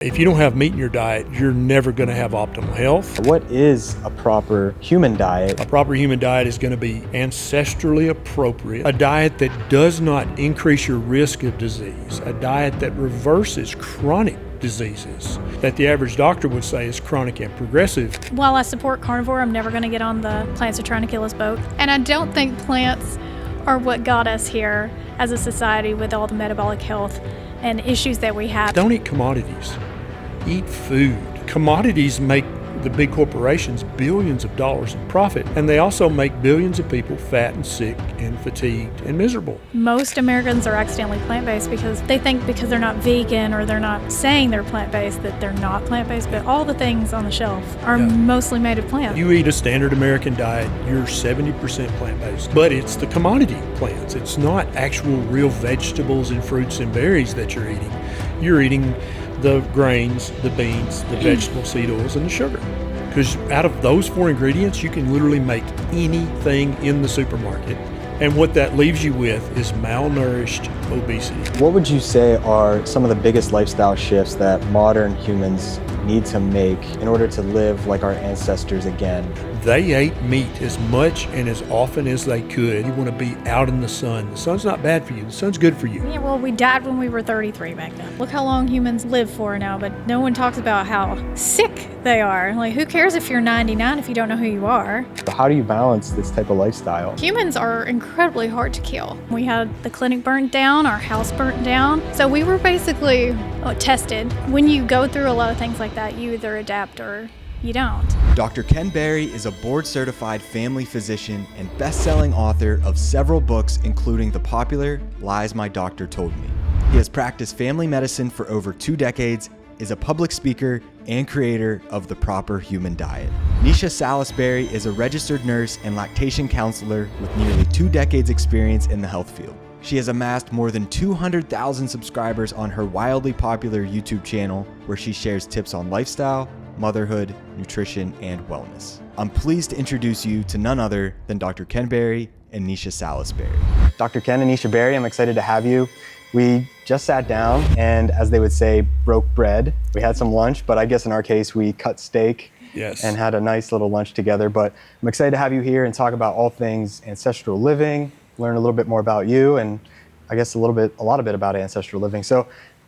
If you don't have meat in your diet, you're never going to have optimal health. What is a proper human diet? A proper human diet is going to be ancestrally appropriate, a diet that does not increase your risk of disease, a diet that reverses chronic diseases that the average doctor would say is chronic and progressive. While I support carnivore, I'm never going to get on the plants are trying to kill us boat. And I don't think plants are what got us here as a society with all the metabolic health and issues that we have. Don't eat commodities. Eat food. Commodities make the big corporations billions of dollars in profit, and they also make billions of people fat and sick and fatigued and miserable. Most Americans are accidentally plant-based because they think because they're not vegan or they're not saying they're plant-based that they're not plant-based, but all the things on the shelf are mostly made of plants. You eat a standard American diet, you're 70% plant-based, but it's the commodity plants. It's not actual real vegetables and fruits and berries that you're eating. You're eating the grains, the beans, the vegetable seed oils, and the sugar. Because out of those four ingredients, you can literally make anything in the supermarket. And what that leaves you with is malnourished obesity. What would you say are some of the biggest lifestyle shifts that modern humans need to make in order to live like our ancestors again? They ate meat as much and as often as they could. You want to be out in the sun. The sun's not bad for you. The sun's good for you. Yeah, well, we died when we were 33 back then. Look how long humans live for now, but no one talks about how sick they are. Like, who cares if you're 99 if you don't know who you are? So how do you balance this type of lifestyle? Humans are incredibly hard to kill. We had the clinic burnt down, our house burnt down. So we were basically tested. When you go through a lot of things like that, you either adapt or you don't. Dr. Ken Berry is a board-certified family physician and best-selling author of several books, including the popular Lies My Doctor Told Me. He has practiced family medicine for over 2 decades, is a public speaker, and creator of The Proper Human Diet. Neisha Salas-Berry is a registered nurse and lactation counselor with nearly 2 decades experience in the health field. She has amassed more than 200,000 subscribers on her wildly popular YouTube channel, where she shares tips on lifestyle, motherhood, nutrition, and wellness. I'm pleased to introduce you to none other than Dr. Ken Berry and Neisha Salas-Berry. Dr. Ken and Neisha Berry, I'm excited to have you. We just sat down and, as they would say, broke bread. We had some lunch, but I guess in our case, we cut steak. Yes. And had a nice little lunch together. But I'm excited to have you here and talk about all things ancestral living, learn a little bit more about you, and I guess a lot of bit about ancestral living. So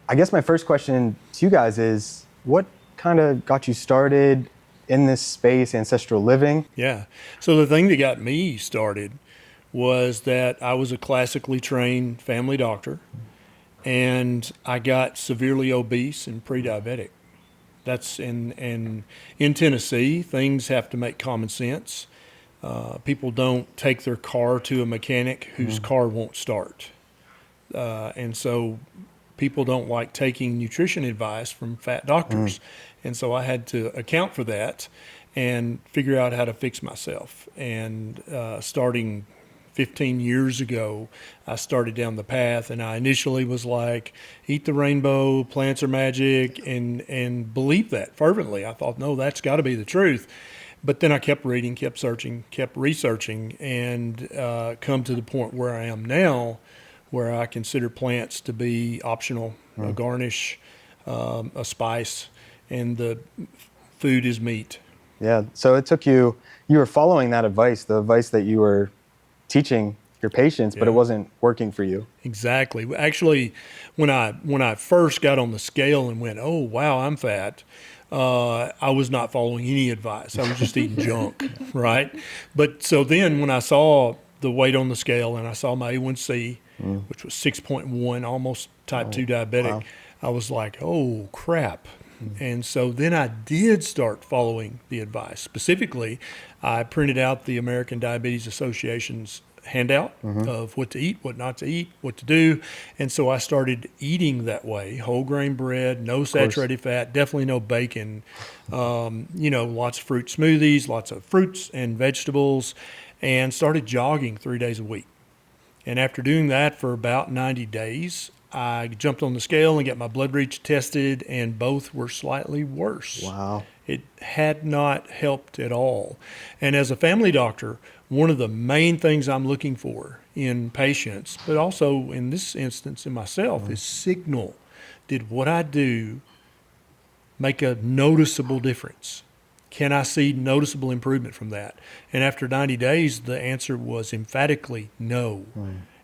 I guess my first question to you guys is, what kind of got you started in this space, ancestral living? Yeah. So the thing that got me started was that I was a classically trained family doctor, and I got severely obese and pre-diabetic. That's in Tennessee, things have to make common sense. People don't take their car to a mechanic whose car won't start. And so people don't like taking nutrition advice from fat doctors. And so I had to account for that and figure out how to fix myself. And starting 15 years ago, I started down the path, and I initially was like, eat the rainbow, plants are magic, and believed that fervently. I thought, no, that's got to be the truth. But then I kept reading, kept searching, kept researching, and come to the point where I am now, where I consider plants to be optional, a garnish, a spice, and the food is meat. Yeah, so it took you were following that advice, the advice that you were teaching your patients, but it wasn't working for you. Exactly. Actually, when I first got on the scale and went, oh, wow, I'm fat, I was not following any advice. I was just eating junk, right? But so then when I saw the weight on the scale and I saw my A1C, which was 6.1, almost type 2 diabetic, wow. I was like, oh, crap. And so then I did start following the advice. Specifically, I printed out the American Diabetes Association's handout of what to eat, what not to eat, what to do. And so I started eating that way, whole grain bread, no saturated fat, definitely no bacon, lots of fruit smoothies, lots of fruits and vegetables, and started jogging 3 days a week. And after doing that for about 90 days, I jumped on the scale and got my blood reach tested, and both were slightly worse. Wow. It had not helped at all. And as a family doctor, one of the main things I'm looking for in patients, but also in this instance in myself, is signal. Did what I do make a noticeable difference? Can I see noticeable improvement from that? And after 90 days, the answer was emphatically no.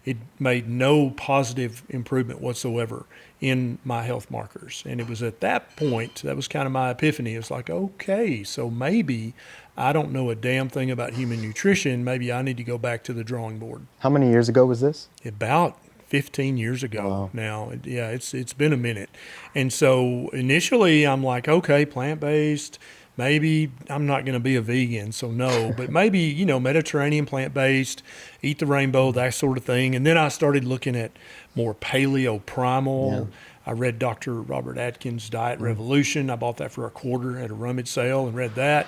It made no positive improvement whatsoever in my health markers. And it was at that point, that was kind of my epiphany. It was like, okay, so maybe I don't know a damn thing about human nutrition. Maybe I need to go back to the drawing board. How many years ago was this? About 15 years ago now. Yeah, it's been a minute. And so initially I'm like, okay, plant-based, maybe I'm not going to be a vegan, so no, but maybe, you know, Mediterranean plant-based, eat the rainbow, that sort of thing. And then I started looking at more paleo primal. Yeah. I read Dr. Robert Atkins' Diet Revolution. I bought that for $0.25 at a rummage sale and read that.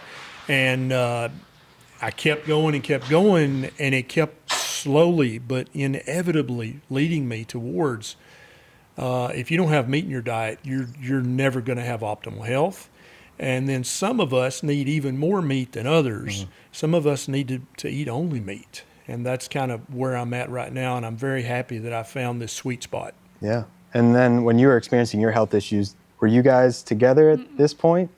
And I kept going, and it kept slowly but inevitably leading me towards, if you don't have meat in your diet, you're never going to have optimal health. And then some of us need even more meat than others. Some of us need to eat only meat. And that's kind of where I'm at right now. And I'm very happy that I found this sweet spot. Yeah. And then when you were experiencing your health issues, were you guys together at this point?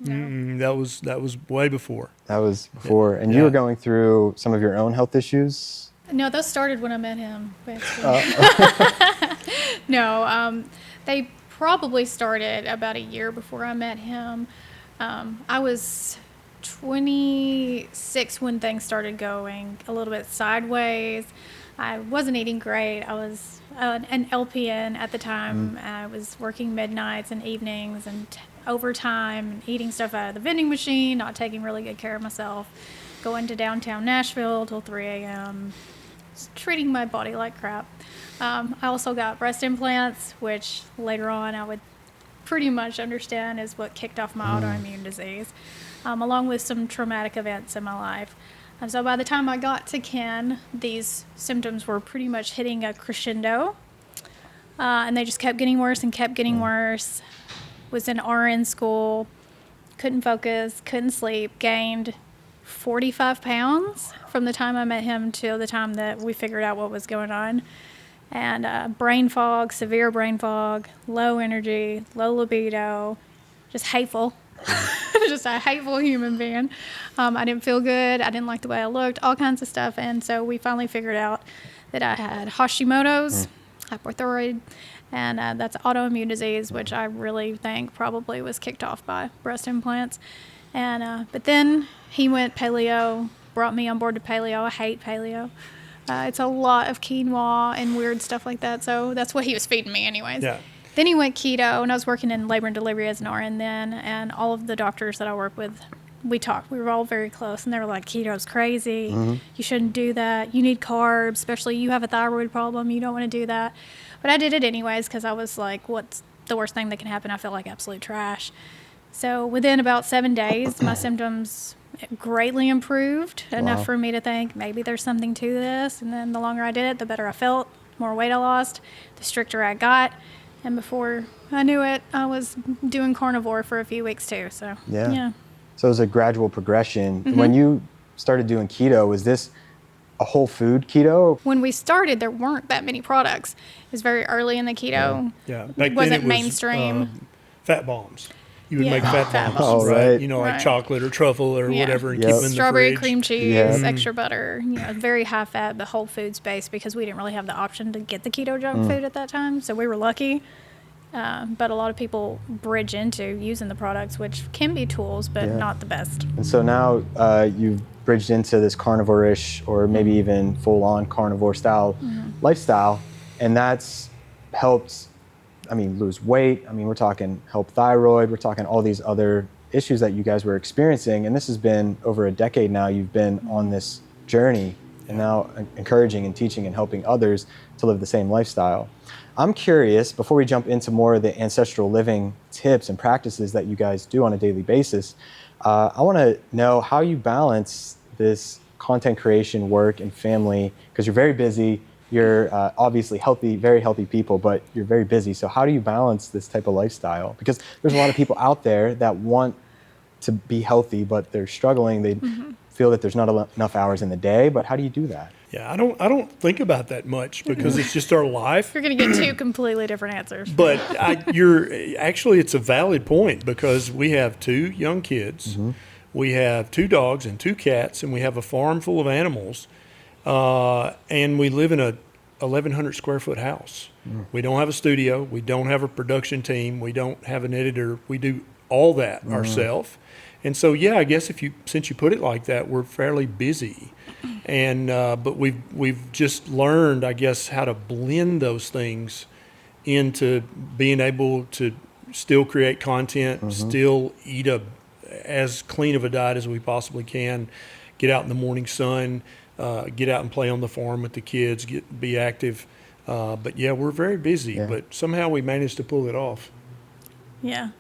That was way before. That was before. And you Yeah. were going through some of your own health issues? No, those started when I met him, basically. No, they probably started about a year before I met him. I was 26 when things started going a little bit sideways. I wasn't eating great. I was an LPN at the time. I was working midnights and evenings and overtime and eating stuff out of the vending machine, not taking really good care of myself, going to downtown Nashville till 3 a.m., treating my body like crap. I also got breast implants, which later on I would pretty much understand is what kicked off my autoimmune disease, along with some traumatic events in my life. And so by the time I got to Ken, these symptoms were pretty much hitting a crescendo, and they just kept getting worse and kept getting worse. Was in RN school, couldn't focus, couldn't sleep, gained 45 pounds from the time I met him till the time that we figured out what was going on. And brain fog, severe brain fog, low energy, low libido, just hateful. Just a hateful human being. I didn't feel good. I didn't like the way I looked, all kinds of stuff. And so we finally figured out that I had Hashimoto's, hypothyroid, and that's autoimmune disease, which I really think probably was kicked off by breast implants. And but then he went paleo, brought me on board to paleo. I hate paleo. It's a lot of quinoa and weird stuff like that. So that's what he was feeding me anyways. Yeah. Then he went keto, and I was working in labor and delivery as an RN then, and all of the doctors that I work with, we talked. We were all very close, and they were like, keto's crazy. You shouldn't do that. You need carbs, especially you have a thyroid problem. You don't want to do that. But I did it anyways because I was like, what's the worst thing that can happen? I felt like absolute trash. So within about 7 days, my symptoms greatly improved, enough for me to think maybe there's something to this. And then the longer I did it, the better I felt, the more weight I lost, the stricter I got. And before I knew it, I was doing carnivore for a few weeks too. So, yeah. So it was a gradual progression. When you started doing keto, was this a whole food keto? When we started, there weren't that many products. It was very early in the keto. Yeah. It Back wasn't then it was, mainstream. fat bombs. You would Yeah, make fat fat bombs, bombs. right? Right. You know, like Right. chocolate or truffle or whatever, and Yep. keep them in the Strawberry fridge. cream cheese, Yeah. extra butter, very high fat, but whole foods based because we didn't really have the option to get the keto junk food at that time. So we were lucky. But a lot of people bridge into using the products, which can be tools, but not the best. And so now you've bridged into this carnivore-ish or maybe even full-on carnivore style lifestyle, and that's helped, lose weight. We're talking help thyroid, we're talking all these other issues that you guys were experiencing, and this has been over a decade now you've been on this journey and now encouraging and teaching and helping others to live the same lifestyle. I'm curious, before we jump into more of the ancestral living tips and practices that you guys do on a daily basis, I want to know how you balance this content creation, work, and family, because you're very busy. You're obviously healthy, very healthy people, but you're very busy. So how do you balance this type of lifestyle? Because there's a lot of people out there that want to be healthy, but they're struggling. They feel that there's not enough hours in the day, but how do you do that? Yeah, I don't think about that much because it's just our life. You're going to get two completely different answers. But it's a valid point because we have 2 young kids, we have 2 dogs and 2 cats, and we have a farm full of animals, and we live in a 1,100 square foot house. We don't have a studio, we don't have a production team, we don't have an editor. We do all that ourselves. And so, yeah, I guess since you put it like that, we're fairly busy. And but we've just learned, I guess, how to blend those things into being able to still create content, still eat as clean of a diet as we possibly can, get out in the morning sun, get out and play on the farm with the kids, be active. But yeah, we're very busy, but somehow we managed to pull it off. Yeah.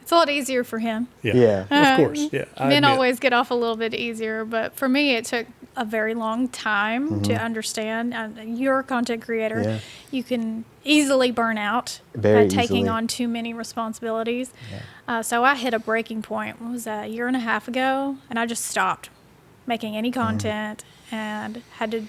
It's a lot easier for him. Yeah. Of course. Yeah. Men always get off a little bit easier, but for me, it took a very long time to understand. You're a content creator. Yeah. You can easily burn out Very taking easily. on too many responsibilities. So I hit a breaking point. What was that, a year and a half ago? And I just stopped making any content and had to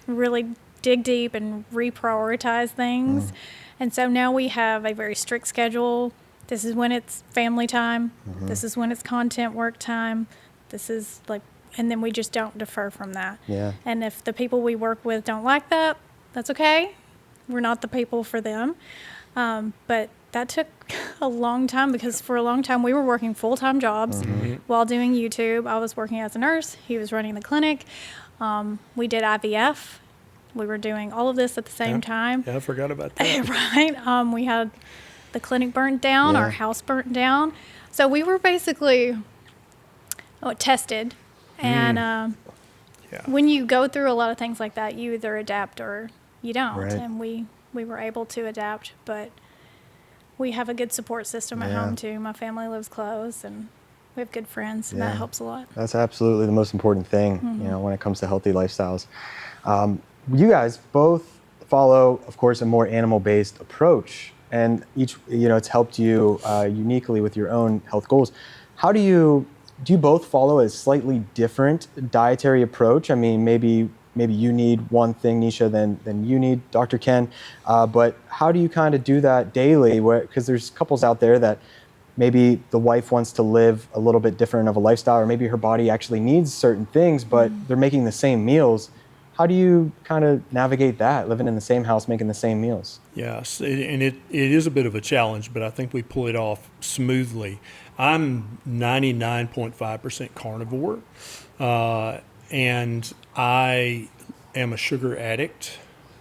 really dig deep and reprioritize things. And so now we have a very strict schedule. This is when it's family time. This is when it's content work time. This is and then we just don't defer from that. Yeah. And if the people we work with don't like that, that's okay. We're not the people for them. But that took a long time because for a long time we were working full-time jobs while doing YouTube. I was working as a nurse. He was running the clinic. We did IVF. We were doing all of this at the same time. Yeah, I forgot about that. Right. We had the clinic burnt down, our house burnt down. So we were basically tested. And when you go through a lot of things like that, you either adapt or you don't. Right. And we were able to adapt, but we have a good support system at home too. My family lives close and we have good friends, and that helps a lot. That's absolutely the most important thing, when it comes to healthy lifestyles. You guys both follow, of course, a more animal-based approach, and each, it's helped you uniquely with your own health goals. Do you both follow a slightly different dietary approach? I mean, maybe you need one thing, Neisha, than you need, Dr. Ken. But how do you kind of do that daily? Because there's couples out there that maybe the wife wants to live a little bit different of a lifestyle, or maybe her body actually needs certain things, but they're making the same meals. How do you kind of navigate that, living in the same house, making the same meals? Yes, and it is a bit of a challenge, but I think we pull it off smoothly. I'm 99.5% carnivore, and I am a sugar addict,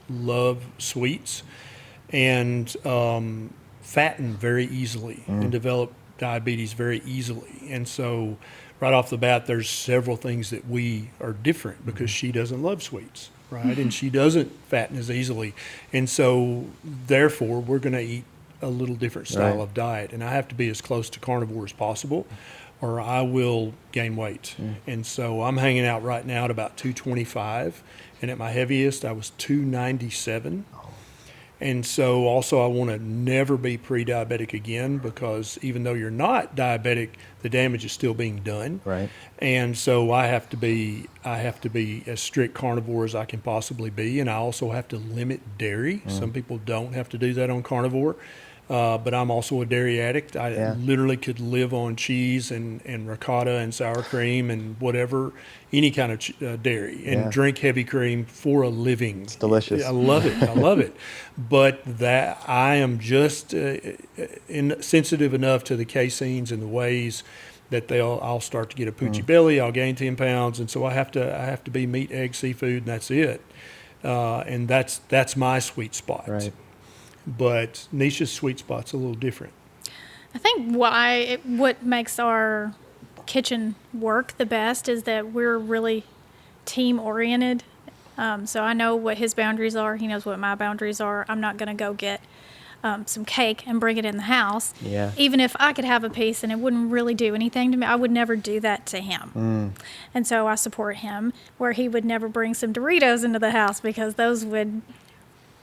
love sweets, and fatten very easily and develop diabetes very easily. And so right off the bat, there's several things that we are different because she doesn't love sweets, right? And she doesn't fatten as easily. And so therefore, we're going to eat a little different style of diet. And I have to be as close to carnivore as possible or I will gain weight. And so I'm hanging out right now at about 225. And at my heaviest, I was 297. And so also I want to never be pre-diabetic again because even though you're not diabetic, the damage is still being done. Right. And so I have to be as strict carnivore as I can possibly be. And I also have to limit dairy. Some people don't have to do that on carnivore. But I'm also a dairy addict. I literally could live on cheese and ricotta and sour cream and whatever, any kind of dairy, and drink heavy cream for a living. It's delicious. I love it. I love it. But that I am just sensitive enough to the caseins and the whey that I'll start to get a poochy belly. I'll gain 10 pounds, and so I have to be meat, egg, seafood, and that's it. And that's my sweet spot. Right. But Niesha's sweet spot's a little different. I think what makes our kitchen work the best is that we're really team oriented. So I know what his boundaries are. He knows what my boundaries are. I'm not going to go get some cake and bring it in the house. Yeah. Even if I could have a piece and it wouldn't really do anything to me, I would never do that to him. And so I support him where he would never bring some Doritos into the house because those would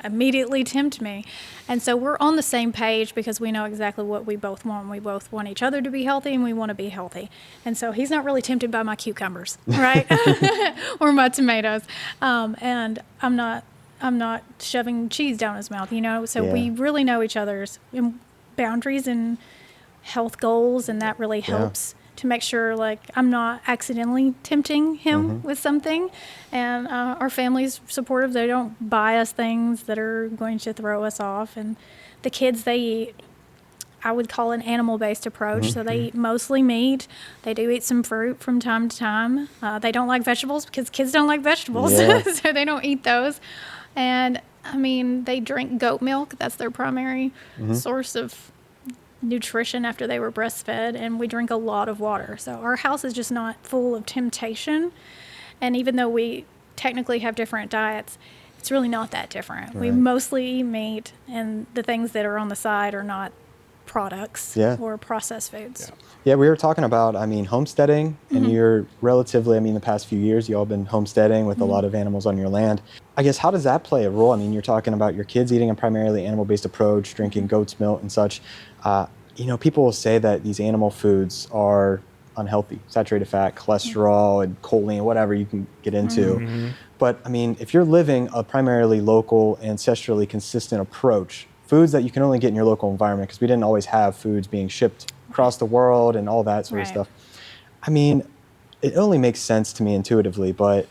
immediately tempt me. And so we're on the same page because we know exactly what we both want. We both want each other to be healthy, and we want to be healthy. And so he's not really tempted by my cucumbers, right? Or my tomatoes. And I'm not shoving cheese down his mouth, So we really know each other's boundaries and health goals, and that really helps to make sure, like, I'm not accidentally tempting him with something. And our family's supportive. They don't buy us things that are going to throw us off. And the kids, they eat, I would call an animal-based approach. So they eat mostly meat. They do eat some fruit from time to time. They don't like vegetables because kids don't like vegetables, so they don't eat those. And, I mean, they drink goat milk. That's their primary source of nutrition after they were breastfed, and we drink a lot of water. So our house is just not full of temptation. And even though we technically have different diets, it's really not that different. We mostly eat meat, and the things that are on the side are not products or processed foods. Yeah, we were talking about, homesteading, and you're relatively, the past few years, you all been homesteading with a lot of animals on your land. I guess, how does that play a role? You're talking about your kids eating a primarily animal-based approach, drinking goat's milk and such. People will say that these animal foods are unhealthy, saturated fat, cholesterol, and choline, whatever you can get into. But, if you're living a primarily local, ancestrally consistent approach, foods that you can only get in your local environment, because we didn't always have foods being shipped across the world and all that sort of stuff. It only makes sense to me intuitively, but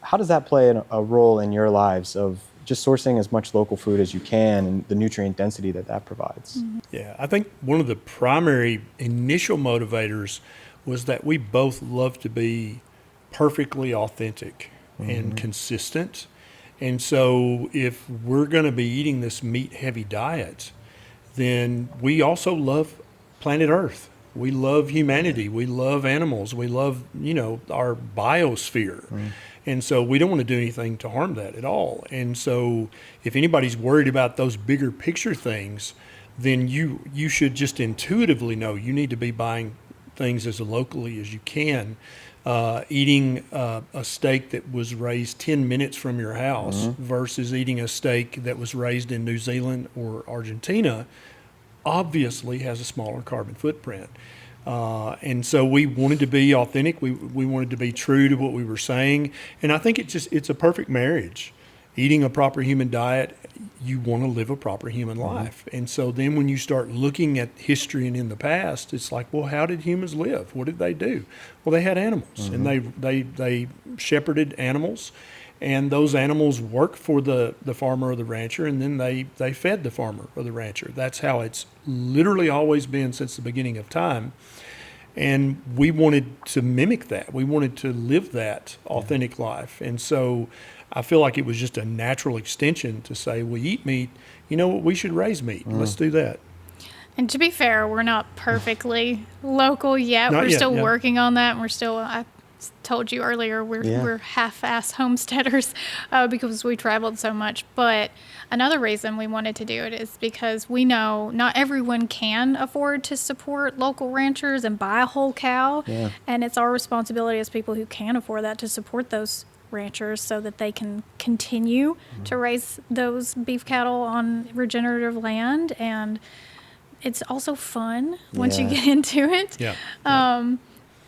how does that play a role in your lives of just sourcing as much local food as you can and the nutrient density that provides? Yeah, I think one of the primary initial motivators was that we both love to be perfectly authentic and consistent. And so if we're going to be eating this meat-heavy diet, then we also love planet Earth. We love humanity. We love animals. We love, our biosphere. And so we don't want to do anything to harm that at all. And so if anybody's worried about those bigger picture things, then you should just intuitively know you need to be buying things as locally as you can. Eating a steak that was raised 10 minutes from your house versus eating a steak that was raised in New Zealand or Argentina obviously has a smaller carbon footprint. And so we wanted to be authentic. We wanted to be true to what we were saying. And I think it's a perfect marriage. Eating a proper human diet, you want to live a proper human life. And so then when you start looking at history and in the past, it's like, well, how did humans live? What did they do? Well, they had animals, and they shepherded animals, and those animals worked for the farmer or the rancher, and then they fed the farmer or the rancher. That's how it's literally always been since the beginning of time. And we wanted to mimic that. We wanted to live that authentic life. And so I feel like it was just a natural extension to say, we eat meat. You know what? We should raise meat. Let's do that. And to be fair, we're not perfectly local yet. We're still working on that. And I told you earlier, we're half-ass homesteaders because we traveled so much. But another reason we wanted to do it is because we know not everyone can afford to support local ranchers and buy a whole cow. Yeah. And it's our responsibility as people who can afford that to support those ranchers so that they can continue to raise those beef cattle on regenerative land. And it's also fun once you get into it.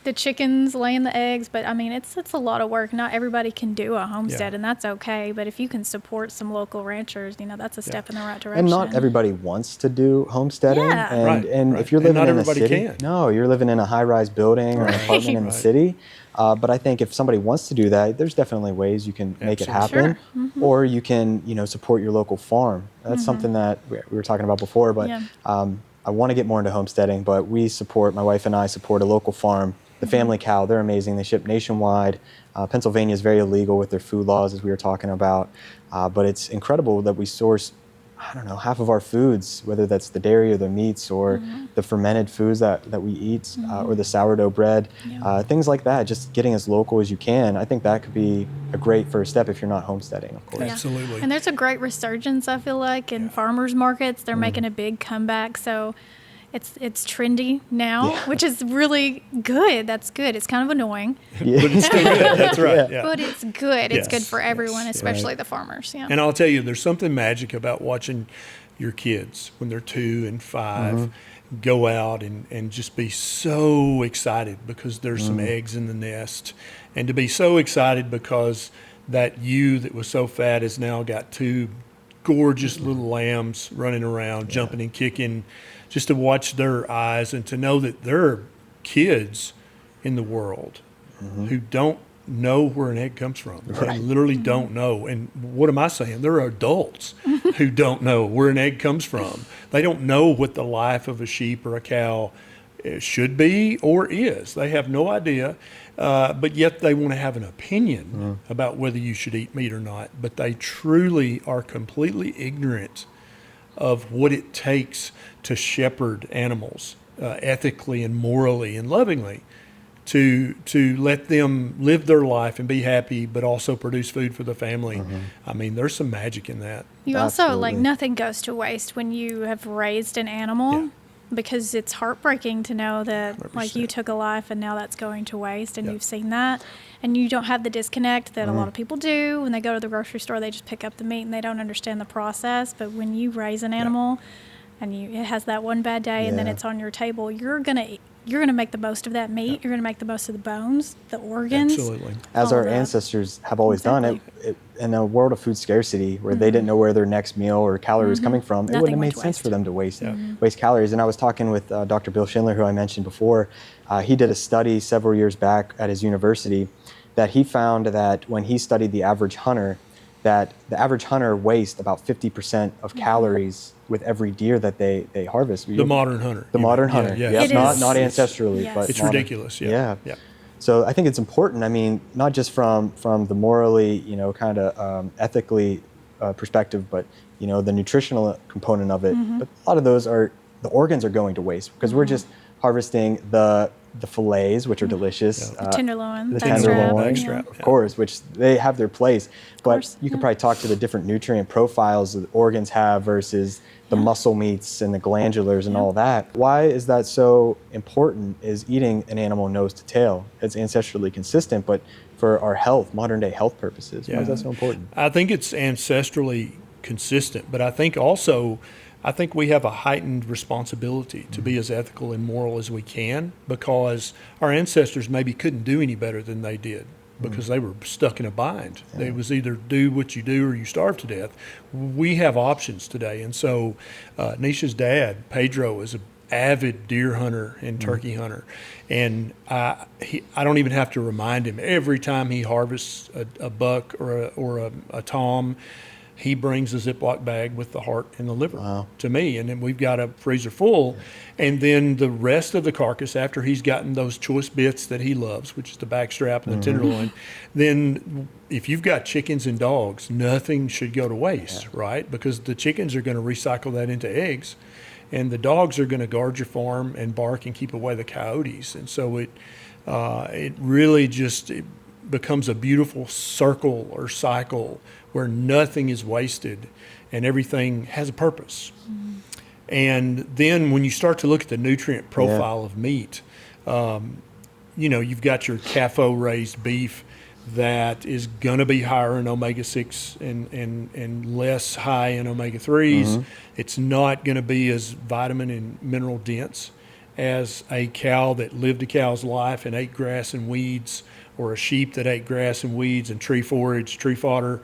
The chickens laying the eggs, but it's a lot of work. Not everybody can do a homestead, and that's okay. But if you can support some local ranchers, that's a step in the right direction. And not everybody wants to do homesteading. Yeah. And if you're living not in a everybody city, can. no, you're living in a high-rise building or an apartment in the city. But I think if somebody wants to do that, there's definitely ways you can make it happen. Sure. Or you can, support your local farm. That's something that we were talking about before. But I want to get more into homesteading. But my wife and I support a local farm. The Family Cow, they're amazing. They ship nationwide. Pennsylvania is very illegal with their food laws, as we were talking about. But it's incredible that we source, half of our foods, whether that's the dairy or the meats or the fermented foods that we eat or the sourdough bread, things like that, just getting as local as you can. I think that could be a great first step if you're not homesteading, of course. Yeah. Absolutely. And there's a great resurgence, I feel like, in farmers markets. They're making a big comeback. So it's trendy now, which is really good. That's good. It's kind of annoying, But it's still good. That's right. Yeah. but it's good. It's good Yes, for everyone, yes, especially the farmers. Yeah. And I'll tell you, there's something magic about watching your kids when they're 2 and 5 go out and just be so excited because there's some eggs in the nest, and to be so excited because that ewe that was so fat has now got 2 gorgeous little lambs running around, jumping and kicking, just to watch their eyes and to know that there are kids in the world who don't know where an egg comes from. They literally don't know. And what am I saying? There are adults who don't know where an egg comes from. They don't know what the life of a sheep or a cow should be or is. They have no idea, but yet they want to have an opinion about whether you should eat meat or not. But they truly are completely ignorant of what it takes to shepherd animals ethically and morally and lovingly, to let them live their life and be happy, but also produce food for the family. I mean, there's some magic in that. You also, like, Absolutely. nothing goes to waste when you have raised an animal. Yeah. Because it's heartbreaking to know that, like, you 100%. took a life and now that's going to waste, and Yeah. you've seen that, and you don't have the disconnect that a lot of people do. When they go to the grocery store, they just pick up the meat and they don't understand the process. But when you raise an animal and it has that one bad day and then Yeah. it's on your table, you're gonna make the most of that meat. You're gonna make the most of the bones, the organs. Absolutely. As all our of that. ancestors have always done, Exactly. in a world of food scarcity where they didn't know where their next meal or calorie was coming from, it Nothing wouldn't have went made to sense waste. for them to waste calories. And I was talking with Dr. Bill Schindler, who I mentioned before. He did a study several years back at his university that he found that when he studied the average hunter, that the average hunter wastes about 50% of calories with every deer that they harvest. The modern hunter. The You modern mean. hunter. Yeah, Yep, It not is. ancestrally, Yes. but It's modern. ridiculous. Yeah. Yeah. So I think it's important. I mean, not just from the morally, kind of ethically perspective, but the nutritional component of it. But a lot of those the organs are going to waste because we're just harvesting the fillets, which are delicious. The tenderloin, the backstrap, tenderloin, yeah. of course, which they have their place. But course, you could yeah. probably talk to the different nutrient profiles that the organs have versus the muscle meats and the glandulars and all that. Why is that so important? Is eating an animal nose to tail? It's ancestrally consistent, but for our health, modern day health purposes, why is that so important? I think it's ancestrally consistent, but I think we have a heightened responsibility to be as ethical and moral as we can, because our ancestors maybe couldn't do any better than they did because they were stuck in a bind. It was either do what you do or you starve to death. We have options today. And so Nisha's dad, Pedro, is an avid deer hunter and turkey hunter. And I don't even have to remind him. Every time he harvests a buck or a tom, he brings a Ziploc bag with the heart and the liver to me. And then we've got a freezer full. And then the rest of the carcass, after he's gotten those choice bits that he loves, which is the backstrap and the tenderloin, then if you've got chickens and dogs, nothing should go to waste, right? Because the chickens are going to recycle that into eggs. And the dogs are going to guard your farm and bark and keep away the coyotes. And so it really just becomes a beautiful circle or cycle where nothing is wasted and everything has a purpose. And then when you start to look at the nutrient profile of meat, you've got your CAFO raised beef that is going to be higher in omega-6 and less high in omega-3s. It's not going to be as vitamin and mineral dense as a cow that lived a cow's life and ate grass and weeds, or a sheep that ate grass and weeds and tree forage, tree fodder.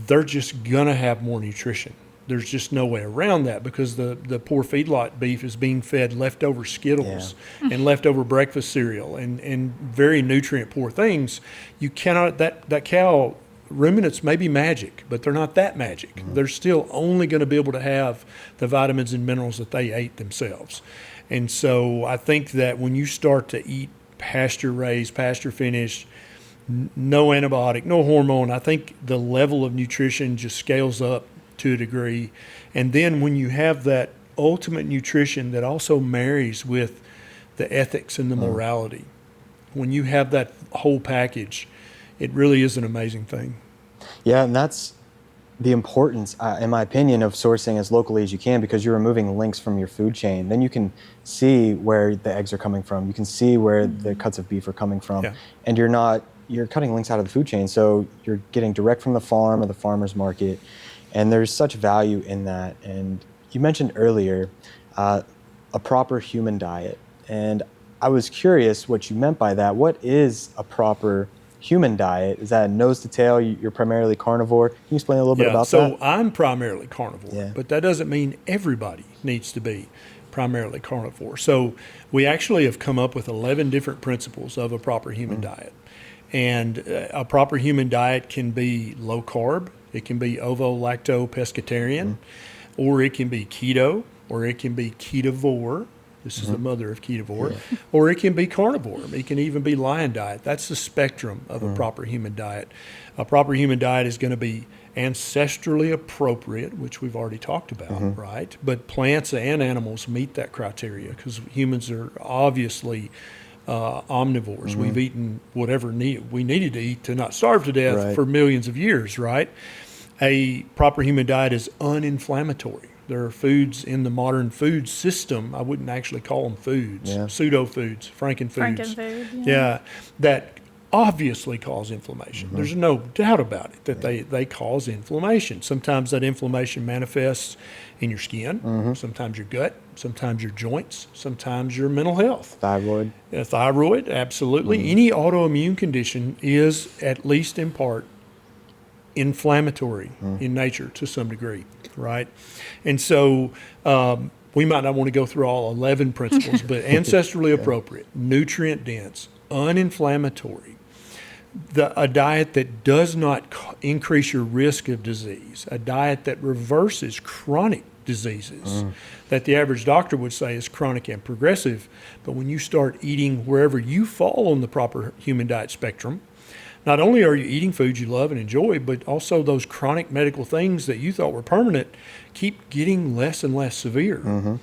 They're just going to have more nutrition. There's just no way around that, because the poor feedlot beef is being fed leftover Skittles and leftover breakfast cereal and very nutrient poor things. You cannot, that cow, ruminants may be magic, but they're not that magic. They're still only going to be able to have the vitamins and minerals that they ate themselves. And so I think that when you start to eat pasture raised, pasture finished, no antibiotic, no hormone, I think the level of nutrition just scales up to a degree. And then when you have that ultimate nutrition that also marries with the ethics and the morality, when you have that whole package, it really is an amazing thing. Yeah, and that's the importance, in my opinion, of sourcing as locally as you can, because you're removing links from your food chain. Then you can see where the eggs are coming from. You can see where the cuts of beef are coming from. Yeah. And you're cutting links out of the food chain. So you're getting direct from the farm or the farmer's market. And there's such value in that. And you mentioned earlier a proper human diet. And I was curious what you meant by that. What is a proper human diet? Is that nose to tail? You're primarily carnivore. Can you explain a little bit about that? So I'm primarily carnivore, Yeah. but that doesn't mean everybody needs to be primarily carnivore. So we actually have come up with 11 different principles of a proper human diet. And a proper human diet can be low carb, it can be ovo-lacto pescatarian, or it can be keto, or it can be ketovore. This is the mother of ketovore. Or it can be carnivore. It can even be lion diet. That's the spectrum of a proper human diet. A proper human diet is going to be ancestrally appropriate, which we've already talked about, right? But plants and animals meet that criteria because humans are obviously omnivores. We've eaten whatever we needed to eat to not starve to death Right. for millions of years, right? A proper human diet is uninflammatory. There are foods in the modern food system, I wouldn't actually call them foods, Yeah. pseudo foods, frankenfoods. Frankenfood, Yeah, that obviously cause inflammation. There's no doubt about it that they cause inflammation. Sometimes that inflammation manifests in your skin, sometimes your gut, sometimes your joints, sometimes your mental health. Thyroid. Thyroid, absolutely. Any autoimmune condition is, at least in part, inflammatory in nature to some degree, right? And so we might not want to go through all 11 principles, but ancestrally appropriate, nutrient dense, uninflammatory, a diet that does not increase your risk of disease, a diet that reverses chronic diseases that the average doctor would say is chronic and progressive. But when you start eating wherever you fall on the proper human diet spectrum, not only are you eating foods you love and enjoy, but also those chronic medical things that you thought were permanent keep getting less and less severe.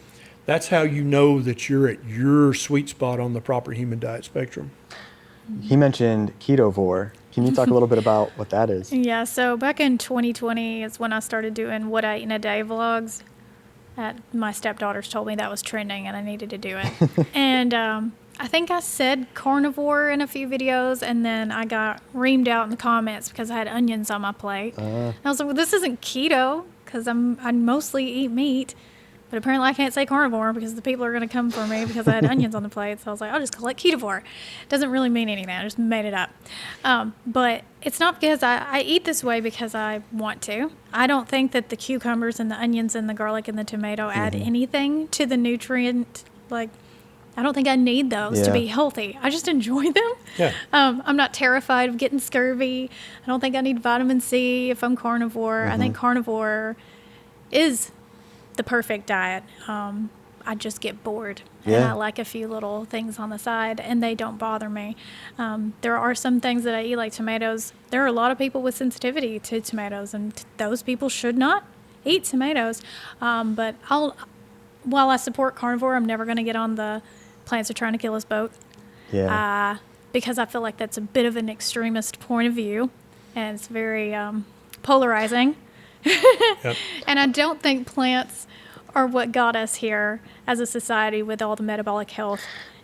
That's how you know that you're at your sweet spot on the proper human diet spectrum. He mentioned Ketovore. Can you talk a little bit about what that is? Yeah, so back in 2020 is when I started doing what I eat in a day vlogs. My stepdaughters told me that was trending and I needed to do it. And I think I said carnivore in a few videos, and then I got reamed out in the comments because I had onions on my plate. And I was like, well, this isn't keto because I mostly eat meat. But apparently I can't say carnivore because the people are going to come for me because I had onions on the plate. So I was like, I'll just call it Ketovore. It doesn't really mean anything. I just made it up. But it's not because I eat this way because I want to. I don't think that the cucumbers and the onions and the garlic and the tomato add anything to the nutrient. Like, I don't think I need those to be healthy. I just enjoy them. Yeah. I'm not terrified of getting scurvy. I don't think I need vitamin C if I'm carnivore. I think carnivore is the perfect diet. I just get bored, and I like a few little things on the side, and they don't bother me. There are some things that I eat, like tomatoes. There are a lot of people with sensitivity to tomatoes, and those people should not eat tomatoes. But while I support carnivore, I'm never going to get on the plants are trying to kill us both. Because I feel like that's a bit of an extremist point of view, and it's very polarizing. Yep. And I don't think plants are what got us here as a society with all the metabolic health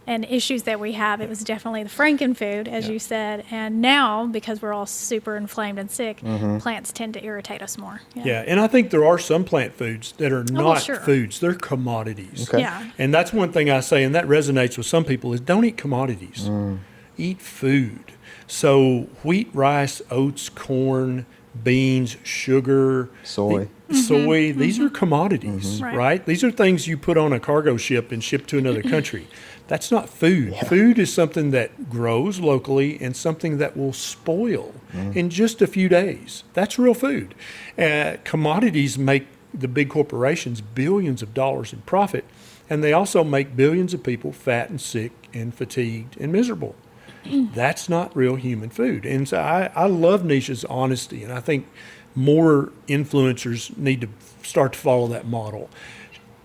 and issues that we have. It was definitely the frankenfood, as you said. And now, because we're all super inflamed and sick, plants tend to irritate us more. Yeah, and I think there are some plant foods that are not sure. foods. They're commodities. Okay. Yeah. And that's one thing I say, and that resonates with some people, is don't eat commodities. Eat food. So wheat, rice, oats, corn, beans, sugar, Soy. soy, these are commodities, right? These are things you put on a cargo ship and ship to another country. That's not food. Food is something that grows locally and something that will spoil in just a few days. That's real food. Commodities make the big corporations billions of dollars in profit, and they also make billions of people fat and sick and fatigued and miserable. That's not real human food. And so I love Niesha's honesty, and I think more influencers need to start to follow that model.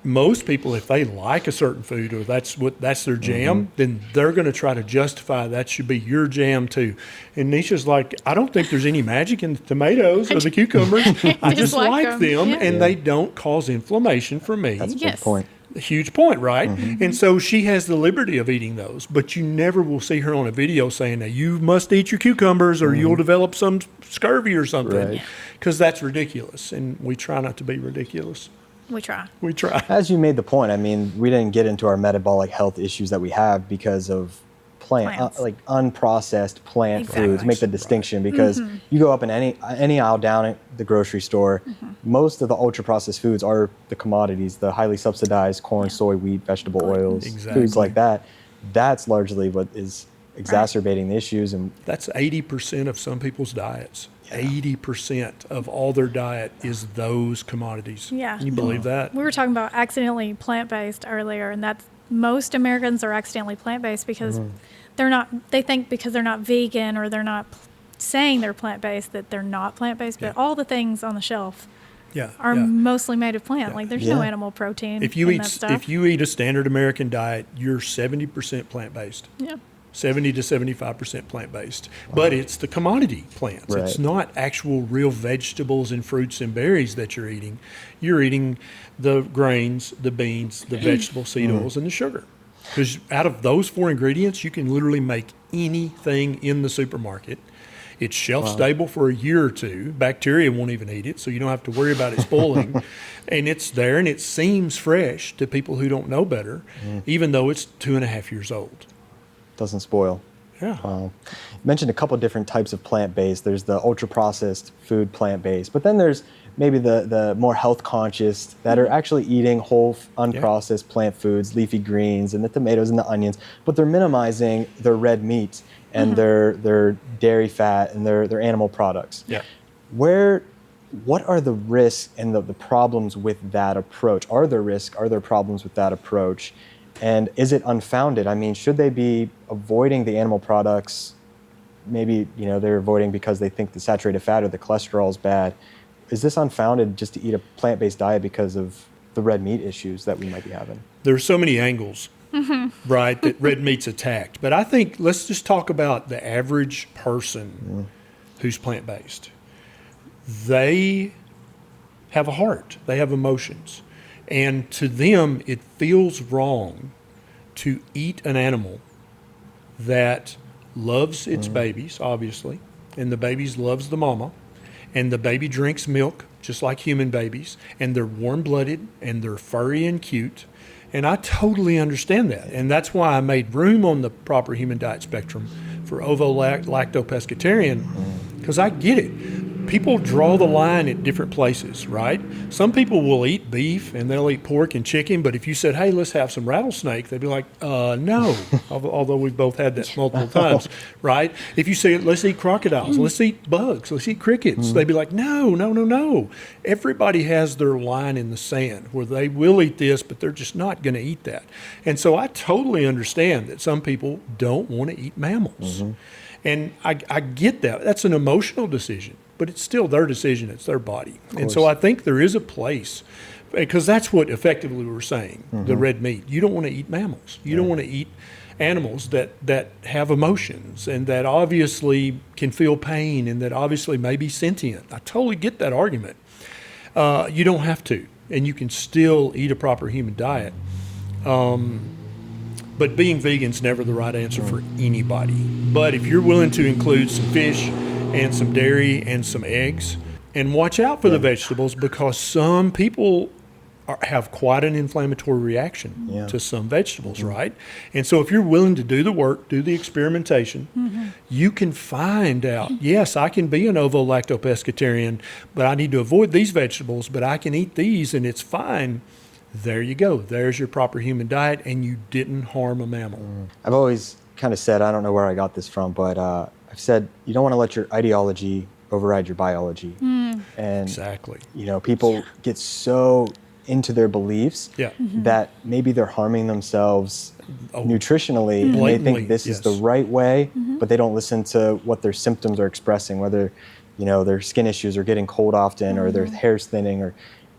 most people, if they like a certain food or that's their jam, then they're going to try to justify that should be your jam too. And Nisha's like, I don't think there's any magic in the tomatoes or the cucumbers. I just like them, yeah. and they don't cause inflammation for me. That's a Yes. big point. A huge point, right? And so she has the liberty of eating those, but you never will see her on a video saying, now you must eat your cucumbers or you'll develop some scurvy or something, Right. because that's ridiculous. And we try not to be ridiculous. We try. We try. As you made the point, I mean, we didn't get into our metabolic health issues that we have because of Plants. like unprocessed plant Exactly. foods. Make the distinction because you go up in any aisle down at the grocery store, most of the ultra processed foods are the commodities, the highly subsidized corn, soy, wheat, vegetable oils, Exactly. foods like that. That's largely what is exacerbating the issues. And That's 80% of some people's diets. 80% of all their diet is those commodities. Yeah. Can you believe that? We were talking about accidentally plant-based earlier, and that's most Americans are accidentally plant-based because they think because they're not vegan or they're not saying they're plant-based that they're not plant-based, but all the things on the shelf Yeah. are yeah. mostly made of plant. Like there's no Yeah. animal protein If you in eat that stuff. if you eat a standard American diet, you're 70% plant-based. yeah. 70 to 75% plant-based. But it's the commodity plants. Right. It's not actual real vegetables and fruits and berries that you're eating. You're eating the grains, the beans, the vegetable seed oils, and the sugar. Because out of those four ingredients, you can literally make anything in the supermarket. It's shelf stable for a year or two. Bacteria won't even eat it, so you don't have to worry about it spoiling. And it's there, and it seems fresh to people who don't know better, even though it's 2.5 years old. doesn't spoil. Yeah. You mentioned a couple different types of plant-based. There's the ultra-processed food plant-based, but then there's maybe the more health-conscious that are actually eating whole, unprocessed plant foods, leafy greens, and the tomatoes and the onions, but they're minimizing their red meat and their dairy fat and their animal products. Yeah. What are the risks and the problems with that approach? Are there risks? Are there problems with that approach? And is it unfounded? I mean, should they be avoiding the animal products? Maybe, they're avoiding because they think the saturated fat or the cholesterol is bad. Is this unfounded just to eat a plant-based diet because of the red meat issues that we might be having? There's so many angles, right, that red meat's attacked. But I think let's just talk about the average person who's plant-based. They have a heart. They have emotions. And to them, it feels wrong to eat an animal that loves its babies, obviously, and the babies loves the mama, and the baby drinks milk just like human babies, and they're warm-blooded, and they're furry and cute. And I totally understand that. And that's why I made room on the proper human diet spectrum for ovo-lacto-pescatarian, because I get it. People draw the line at different places, right? Some people will eat beef and they'll eat pork and chicken, but if you said, hey, let's have some rattlesnake, they'd be like, no, although we've both had that multiple times, right? If you say, let's eat crocodiles, let's eat bugs, let's eat crickets, they'd be like, no. Everybody has their line in the sand where they will eat this, but they're just not going to eat that. And so I totally understand that some people don't want to eat mammals. And I get that. That's an emotional decision. But it's still their decision. It's their body. And so I think there is a place, because that's what effectively we're saying, the red meat. You don't want to eat mammals. You don't want to eat animals that have emotions and that obviously can feel pain and that obviously may be sentient. I totally get that argument. You don't have to. And you can still eat a proper human diet. But being vegan's never the right answer for anybody. But if you're willing to include some fish and some dairy and some eggs, and watch out for the vegetables, because some people have quite an inflammatory reaction to some vegetables, right? And so if you're willing to do the work, do the experimentation, you can find out, yes, I can be an ovo-lacto-pescatarian, but I need to avoid these vegetables, but I can eat these and it's fine. There you go. There's your proper human diet, and you didn't harm a mammal. I've always kind of said, I don't know where I got this from, but I've said you don't want to let your ideology override your biology. And Exactly. people get so into their beliefs Yeah. that maybe they're harming themselves nutritionally, and they Blatantly, think this is yes. the right way, but they don't listen to what their symptoms are expressing, whether their skin issues are getting cold often or their hair's thinning, or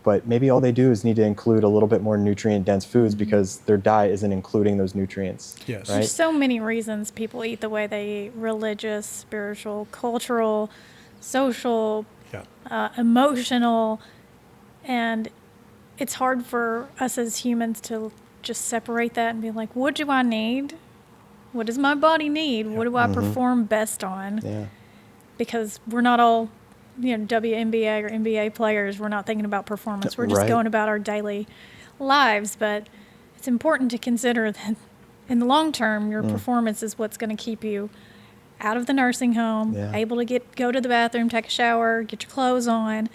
but maybe all they do is need to include a little bit more nutrient-dense foods because their diet isn't including those nutrients. Yes. Right? There's so many reasons people eat the way they eat: religious, spiritual, cultural, social, Yeah. emotional, and it's hard for us as humans to just separate that and be like, what do I need? What does my body need? What do I perform best on? Yeah. Because we're not all, WNBA or NBA players. We're not thinking about performance. We're just Right. going about our daily lives. But it's important to consider that in the long term, your performance is what's going to keep you out of the nursing home, Yeah. able to go to the bathroom, take a shower, get your clothes on.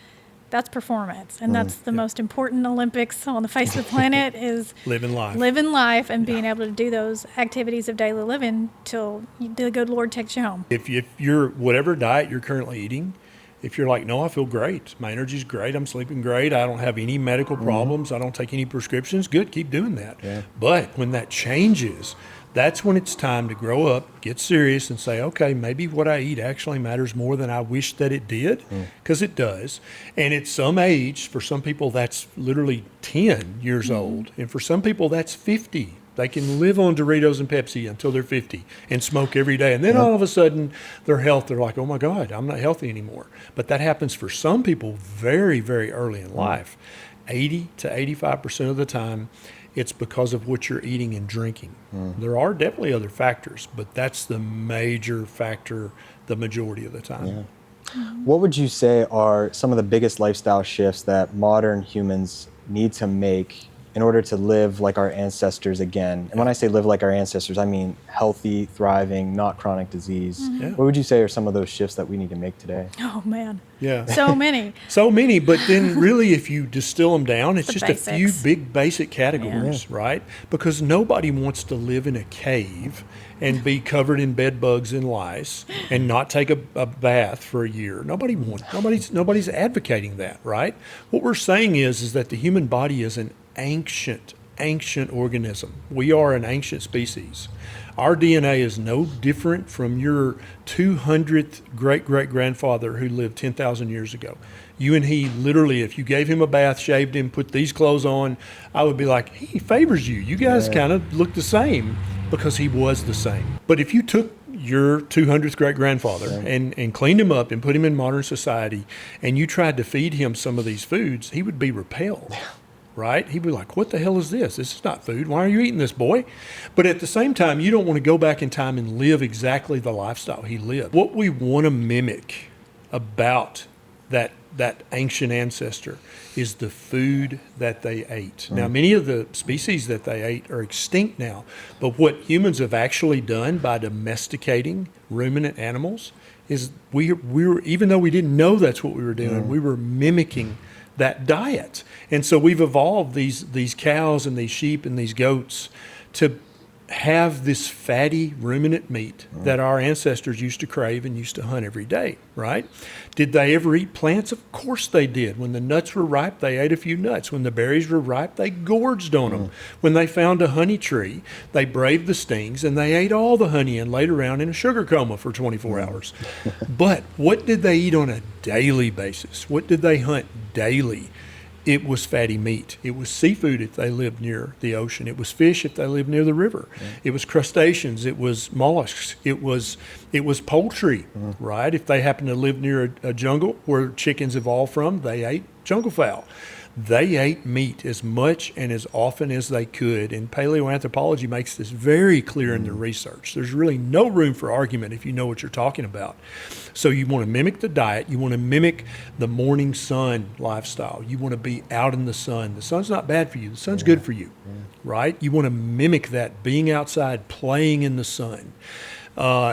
That's performance. And that's the most important Olympics on the face of the planet is Living life. living life and being able to do those activities of daily living till the good Lord takes you home. If you're, whatever diet you're currently eating, if you're like, no, I feel great, my energy's great, I'm sleeping great, I don't have any medical problems, I don't take any prescriptions, good, keep doing that. Yeah. But when that changes, that's when it's time to grow up, get serious, and say, okay, maybe what I eat actually matters more than I wish that it did, because it does. And at some age, for some people, that's literally 10 years old. And for some people, that's 50. They can live on Doritos and Pepsi until they're 50 and smoke every day. And then all of a sudden, their health, they're like, oh my God, I'm not healthy anymore. But that happens for some people very, very early in life. 80 to 85% of the time, it's because of what you're eating and drinking. There are definitely other factors, but that's the major factor the majority of the time. Yeah. What would you say are some of the biggest lifestyle shifts that modern humans need to make in order to live like our ancestors again? And when I say live like our ancestors, I mean healthy, thriving, not chronic disease. Yeah. What would you say are some of those shifts that we need to make today? Oh, man. Yeah. So many. So many, but then really if you distill them down, it's The just basics. a few big basic categories, right? Because nobody wants to live in a cave and be covered in bed bugs and lice and not take a bath for a year. Nobody's advocating that, right? What we're saying is that the human body is an ancient organism. We are an ancient species. Our DNA is no different from your 200th great-great-grandfather who lived 10,000 years ago. You and he, literally, if you gave him a bath, shaved him, put these clothes on, I would be like, he favors you. You guys kind of look the same because he was the same. But if you took your 200th great-grandfather and cleaned him up and put him in modern society and you tried to feed him some of these foods, he would be repelled. Right? He'd be like, what the hell is this? This is not food. Why are you eating this, boy? But at the same time, you don't want to go back in time and live exactly the lifestyle he lived. What we want to mimic about that ancient ancestor is the food that they ate. Now, many of the species that they ate are extinct now, but what humans have actually done by domesticating ruminant animals is we were, even though we didn't know that's what we were doing, we were mimicking that diet. And so we've evolved these cows and these sheep and these goats to have this fatty ruminant meat that our ancestors used to crave and used to hunt every day, right? Did they ever eat plants? Of course they did. When the nuts were ripe, they ate a few nuts. When the berries were ripe, they gorged on them. When they found a honey tree, they braved the stings and they ate all the honey and laid around in a sugar coma for 24 hours. But what did they eat on a daily basis? What did they hunt daily? It was fatty meat. It was seafood if they lived near the ocean. It was fish if they lived near the river. It was crustaceans. It was mollusks. It was poultry, right? If they happened to live near a jungle where chickens evolved from, they ate jungle fowl. They ate meat as much and as often as they could, and paleoanthropology makes this very clear in their research. There's really no room for argument if you know what you're talking about. So you want to mimic the diet. You want to mimic the morning sun lifestyle. You want to be out in the sun. The sun's not bad for you. The sun's good for you, right? You want to mimic that, being outside, playing in the sun.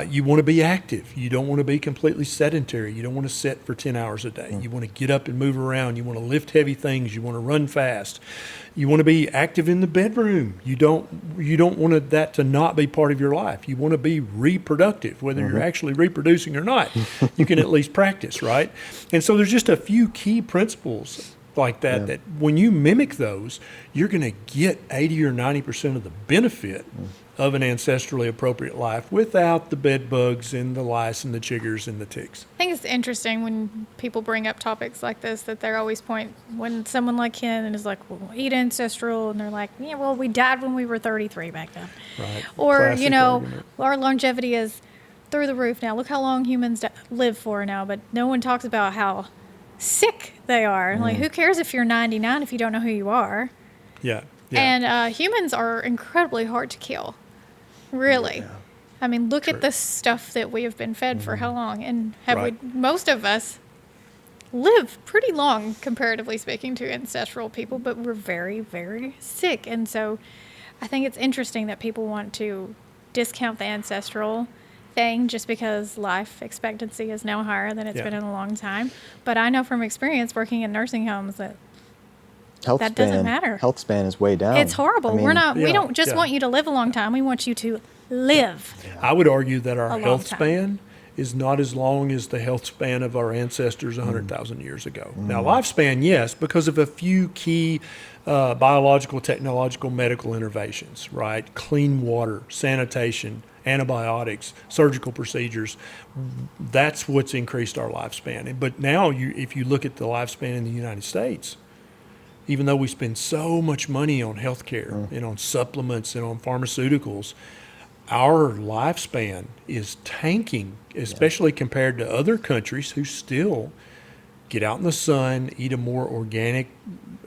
You want to be active. You don't want to be completely sedentary. You don't want to sit for 10 hours a day. You want to get up and move around. You want to lift heavy things. You want to run fast. You want to be active in the bedroom. You don't want that to not be part of your life. You want to be reproductive, whether you're actually reproducing or not. You can at least practice, right? And so there's just a few key principles like that, that when you mimic those, you're going to get 80 or 90% of the benefit of an ancestrally appropriate life without the bed bugs and the lice and the chiggers and the ticks. I think it's interesting when people bring up topics like this that they're always when someone like Ken is like, well, eat ancestral, and they're like, yeah, well, we died when we were 33 back then. Right. Or, Classic argument. our longevity is through the roof now. Look how long humans live for now, but no one talks about how sick they are. Like, who cares if you're 99 if you don't know who you are? Yeah. Yeah. And humans are incredibly hard to kill. Really. Yeah. I mean, look True. at the stuff that we have been fed for how long, and Right. most of us live pretty long, comparatively speaking, to ancestral people, but we're very, very sick. And so I think it's interesting that people want to discount the ancestral thing just because life expectancy is now higher than it's Yeah. been in a long time. But I know from experience working in nursing homes that Health That span, doesn't matter. Health span is way down. it's horrible. I mean, We Yeah, don't just yeah. want you to live a long time. We want you to live. I would argue that our long health time. span is not as long as the health span of our ancestors 100,000 years ago. Now, lifespan, yes, because of a few key biological, technological, medical innovations, right? Clean water, sanitation, antibiotics, surgical procedures. That's what's increased our lifespan. But now, if you look at the lifespan in the United States, even though we spend so much money on healthcare and on supplements and on pharmaceuticals, our lifespan is tanking, especially compared to other countries who still get out in the sun, eat a more organic,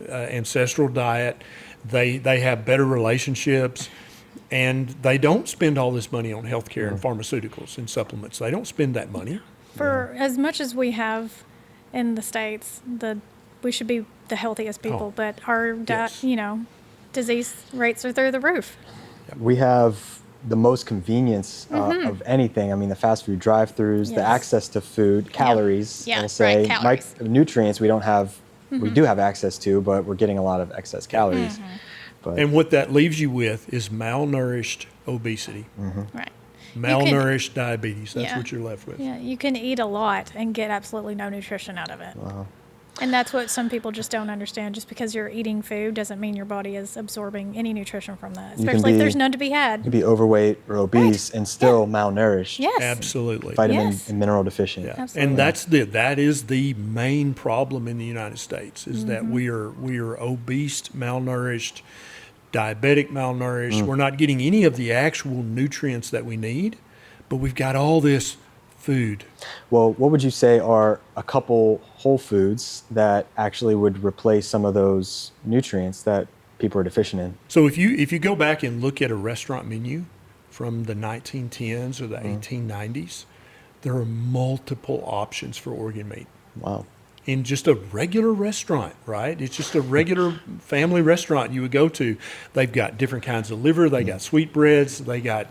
ancestral diet. They have better relationships, and they don't spend all this money on healthcare and pharmaceuticals and supplements. They don't spend that money. For as much as we have in the States, we should be the healthiest people, Oh, but our yes. disease rates are through the roof. We have the most convenience of anything. I mean, the fast food drive-throughs, the Yes. access to food, calories. Yeah, I'll say, right, calories. nutrients we don't have. We do have access to, but we're getting a lot of excess calories. But And what that leaves you with is malnourished obesity, Right. malnourished diabetes. That's Yeah. what you're left with. Yeah, you can eat a lot and get absolutely no nutrition out of it. And that's what some people just don't understand. Just because you're eating food doesn't mean your body is absorbing any nutrition from that, You can especially if be- there's none to be you had. could be overweight or obese and still malnourished, Yes. Absolutely. vitamin Yes. and mineral deficient. Yeah. Absolutely. And that is the main problem in the United States is that we are obese, malnourished, diabetic malnourished. We're not getting any of the actual nutrients that we need, but we've got all this food. Well, what would you say are a couple whole foods that actually would replace some of those nutrients that people are deficient in? So if you go back and look at a restaurant menu from the 1910s or the 1890s, there are multiple options for organ meat. Wow. In just a regular restaurant, right? It's just a regular family restaurant you would go to. They've got different kinds of liver. They got sweetbreads. They got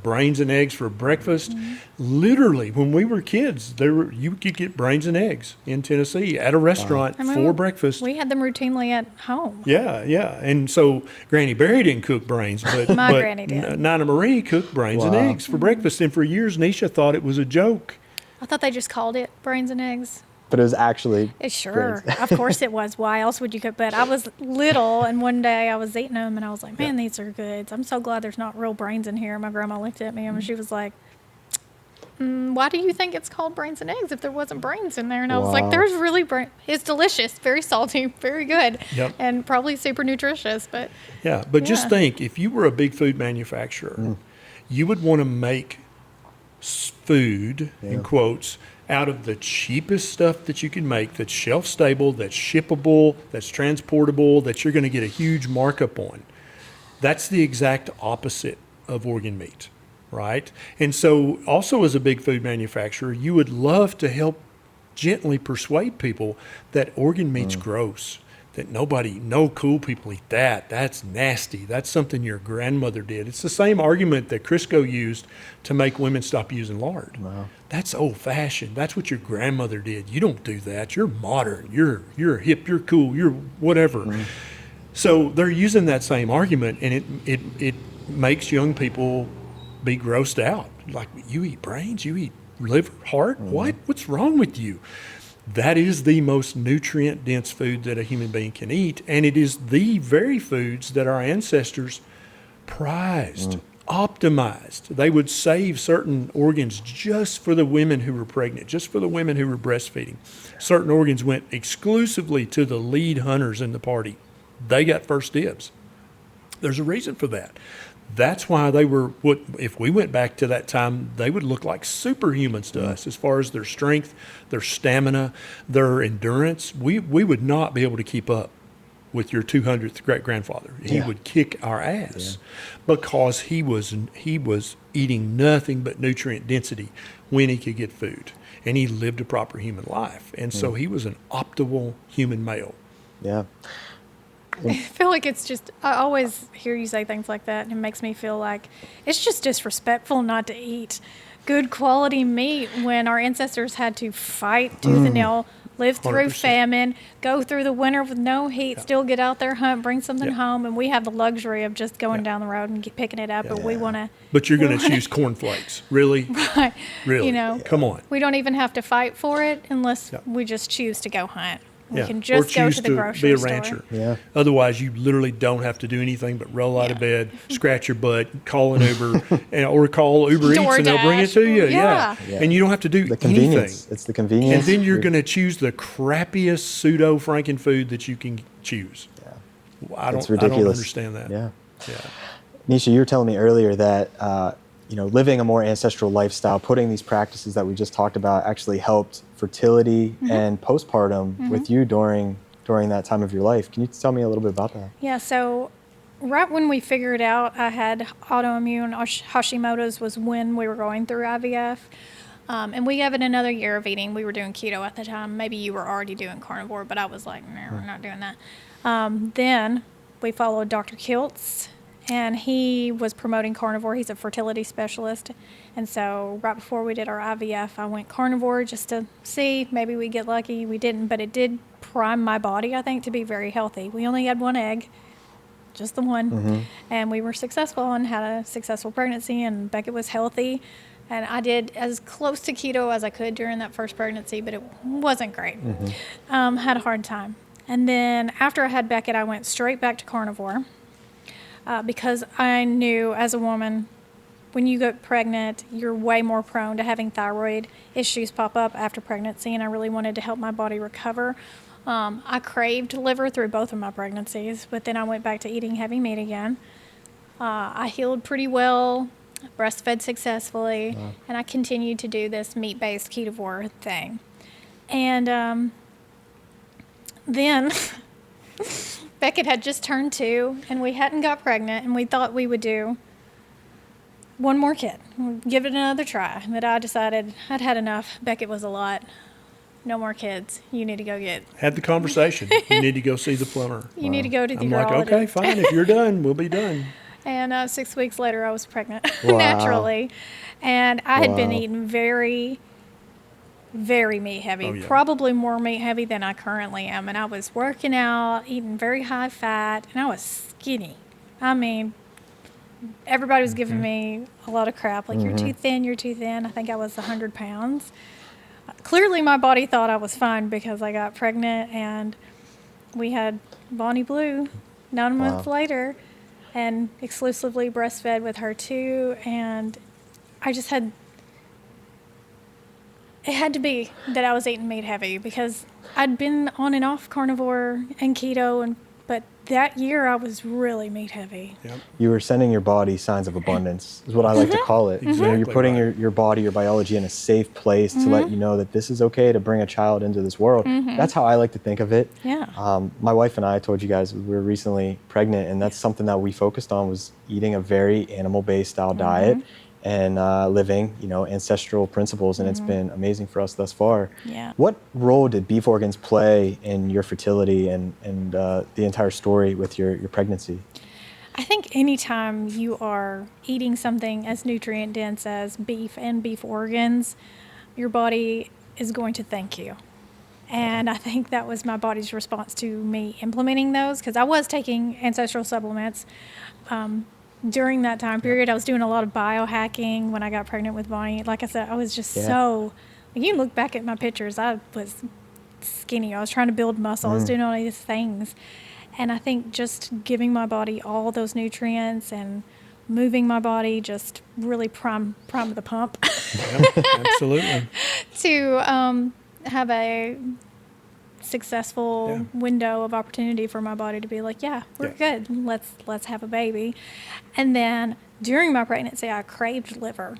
brains and eggs for breakfast. Literally, when we were kids, you could get brains and eggs in Tennessee at a restaurant I mean, for breakfast. We had them routinely at home. Yeah, yeah. And so Granny Berry didn't cook brains, but, My but granny did. Nana Marie cooked brains and Wow. eggs for breakfast. And for years, Niesha thought it was a joke. I thought they just called it brains and eggs. But it was actually Sure, brains. of course it was. Why else would you cook? But I was little, and one day I was eating them, and I was like, "Man, these are good. I'm so glad there's not real brains in here." My grandma looked at me, and she was like, "Why do you think it's called brains and eggs if there wasn't brains in there?" And I was like, Wow. "There's really brain. It's delicious, very salty, very good, Yep. and probably super nutritious." But Yeah, but just Yeah. think, if you were a big food manufacturer, you would want to make food, in quotes, out of the cheapest stuff that you can make that's shelf stable, that's shippable, that's transportable, that you're going to get a huge markup on. That's the exact opposite of organ meat, right? And so also as a big food manufacturer, you would love to help gently persuade people that organ meat's gross, that no cool people eat that. That's nasty. That's something your grandmother did. It's the same argument that Crisco used to make women stop using lard. That's old fashioned. That's what your grandmother did. You don't do that. You're modern. You're hip. You're cool. You're whatever. So they're using that same argument, and it makes young people be grossed out. Like, you eat brains? You eat liver, heart? What? What's wrong with you? That is the most nutrient-dense food that a human being can eat, and it is the very foods that our ancestors prized optimized. They would save certain organs just for the women who were pregnant, just for the women who were breastfeeding. Certain organs went exclusively to the lead hunters in the party. They got first dibs. There's a reason for that. That's why they were, what if we went back to that time, they would look like superhumans to us as far as their strength, their stamina, their endurance. We would not be able to keep up with your 200th great-grandfather. He would kick our ass because he was eating nothing but nutrient density when he could get food, and he lived a proper human life. And so he was an optimal human male. Yeah. I feel like it's just, I always hear you say things like that, and it makes me feel like it's just disrespectful not to eat good quality meat when our ancestors had to fight tooth and nail, live through 100%. famine, go through the winter with no heat, still get out there, hunt, bring something home, and we have the luxury of just going down the road and picking it up, but we want to. But you're going to choose cornflakes. Really? Right. Really? You know, Come on. we don't even have to fight for it unless we just choose to go hunt. We can Or just go choose to the grocery be a store. rancher. Yeah. Otherwise, you literally don't have to do anything but roll out of bed, scratch your butt, call an Uber, or call Uber Eats, and they'll bring it to you. Yeah. And you don't have to do The anything. convenience. It's the convenience. And then you're going to choose the crappiest pseudo Franken food that you can choose. Yeah. I don't It's ridiculous. I don't understand that. Yeah. Yeah. Neisha, you were telling me earlier that living a more ancestral lifestyle, putting these practices that we just talked about, actually helped fertility and postpartum with you during that time of your life. Can you tell me a little bit about that? Yeah, so right when we figured out I had autoimmune Hashimoto's was when we were going through IVF. And we gave it another year of eating. We were doing keto at the time. Maybe you were already doing carnivore, but I was like, no, we're not doing that. Then we followed Dr. Kiltz, and he was promoting carnivore. He's a fertility specialist. And so right before we did our IVF, I went carnivore just to see. Maybe we get lucky. We didn't, but it did prime my body, I think, to be very healthy. We only had one egg, just the one. And we were successful and had a successful pregnancy, and Beckett was healthy. And I did as close to keto as I could during that first pregnancy, but it wasn't great. Had a hard time. And then after I had Beckett, I went straight back to carnivore because I knew as a woman, when you get pregnant, you're way more prone to having thyroid issues pop up after pregnancy, and I really wanted to help my body recover. I craved liver through both of my pregnancies, but then I went back to eating heavy meat again. I healed pretty well, breastfed successfully, and I continued to do this meat-based Ketovore thing. And then Beckett had just turned 2, and we hadn't got pregnant, and we thought we would do one more kid, give it another try. But I decided I'd had enough. Beckett was a lot. No more kids. You need to go get. Had the conversation. You need to go see the plumber. You need to go to the I'm like, urologist. okay, fine. If you're done, we'll be done. And 6 weeks later, I was pregnant Wow. naturally. And I had been Wow. eating very, very meat heavy, Oh, yeah. probably more meat heavy than I currently am. And I was working out, eating very high fat, and I was skinny. I mean, everybody was giving me a lot of crap, like, you're too thin, you're too thin. I think I was 100 pounds. Clearly, my body thought I was fine because I got pregnant, and we had Bonnie Blue 9 months later, and exclusively breastfed with her too. And I just had, it had to be that I was eating meat heavy because I'd been on and off carnivore and keto, but that year I was really meat heavy. Yep. You were sending your body signs of abundance, is what I like to call it. Exactly You're putting right. your body, your biology in a safe place to let you know that this is okay to bring a child into this world. That's how I like to think of it. Yeah. My wife and I told you guys we were recently pregnant, and that's something that we focused on, was eating a very animal-based style diet and living, ancestral principles, and it's been amazing for us thus far. Yeah. What role did beef organs play in your fertility and the entire story with your pregnancy? I think anytime you are eating something as nutrient dense as beef and beef organs, your body is going to thank you. And I think that was my body's response to me implementing those, because I was taking ancestral supplements. During that time period, I was doing a lot of biohacking when I got pregnant with Bonnie. Like I said, I was just so, you look back at my pictures, I was skinny. I was trying to build muscle. I was doing all these things. And I think just giving my body all those nutrients and moving my body, just really prime the pump Yeah, absolutely. to have a successful Yeah. window of opportunity for my body to be like, yeah, we're Yeah. good. Let's have a baby. And then during my pregnancy, I craved liver.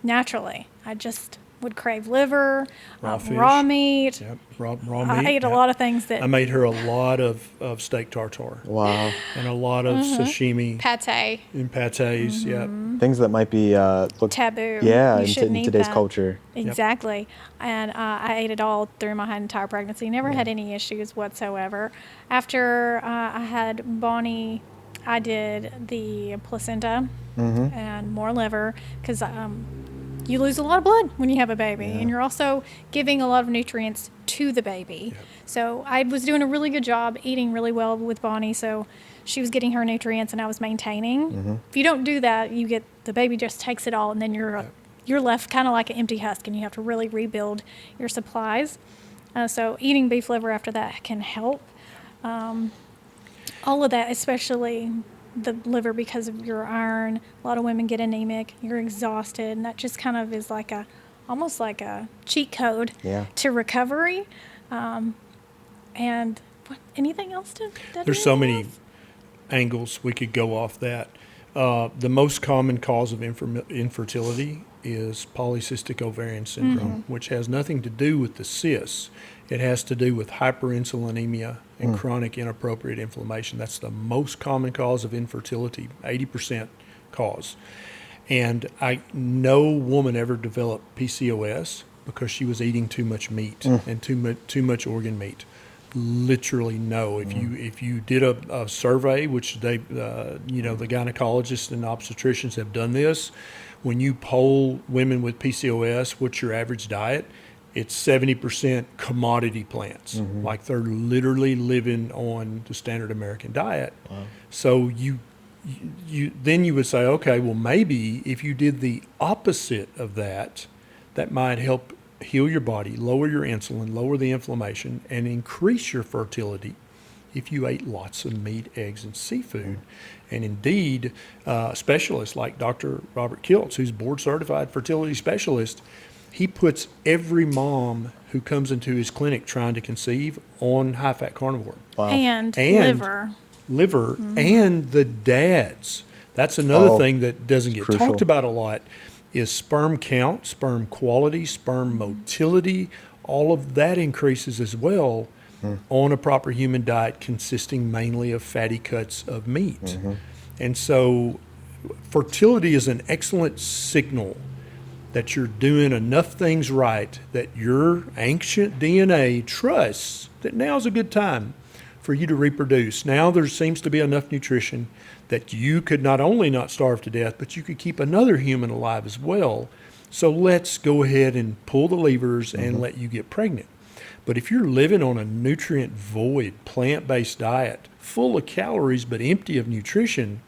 Naturally, I just would crave liver, Raw fish. raw meat. Yep. Raw I meat. ate a Yep. lot of things that I made her a lot of steak tartare Wow. and a lot of sashimi pate, and pates. Yep. Things that might be look taboo. yeah, You in shouldn't eat today's that. culture. Exactly. And I ate it all through my entire pregnancy. Never had any issues whatsoever. After I had Bonnie, I did the placenta and more liver because you lose a lot of blood when you have a baby. And you're also giving a lot of nutrients to the baby. So I was doing a really good job eating really well with Bonnie. So she was getting her nutrients and I was maintaining. If you don't do that, you get the baby just takes it all and then you're left kind of like an empty husk and you have to really rebuild your supplies. So eating beef liver after that can help. All of that, especially the liver, because of your iron. A lot of women get anemic. You're exhausted, and that just kind of is like almost like a cheat code to recovery. And anything else There's so many angles we could go off that. The most common cause of infertility is polycystic ovarian syndrome, which has nothing to do with the cysts. It has to do with hyperinsulinemia and chronic inappropriate inflammation. That's the most common cause of infertility, 80% cause. And no woman ever developed PCOS because she was eating too much meat and too much organ meat. Literally no. If you did a survey, which they the gynecologists and obstetricians have done this, when you poll women with PCOS, what's your average diet? It's 70% commodity plants. Like they're literally living on the standard American diet. Wow. So you then you would say, okay, well maybe if you did the opposite of that, that might help heal your body, lower your insulin, lower the inflammation, and increase your fertility if you ate lots of meat, eggs, and seafood. And indeed, specialists like Dr. Robert Kiltz, who's board certified fertility specialist, he puts every mom who comes into his clinic trying to conceive on high-fat carnivore. Wow. And Liver, and the dads. That's another thing that doesn't get crucial. talked about a lot is sperm count, sperm quality, sperm motility. All of that increases as well on a proper human diet consisting mainly of fatty cuts of meat. And so fertility is an excellent signal that you're doing enough things right that your ancient DNA trusts that now's a good time for you to reproduce. Now there seems to be enough nutrition that you could not only not starve to death, but you could keep another human alive as well. So let's go ahead and pull the levers and let you get pregnant. But if you're living on a nutrient void, plant-based diet, full of calories but empty of nutrition,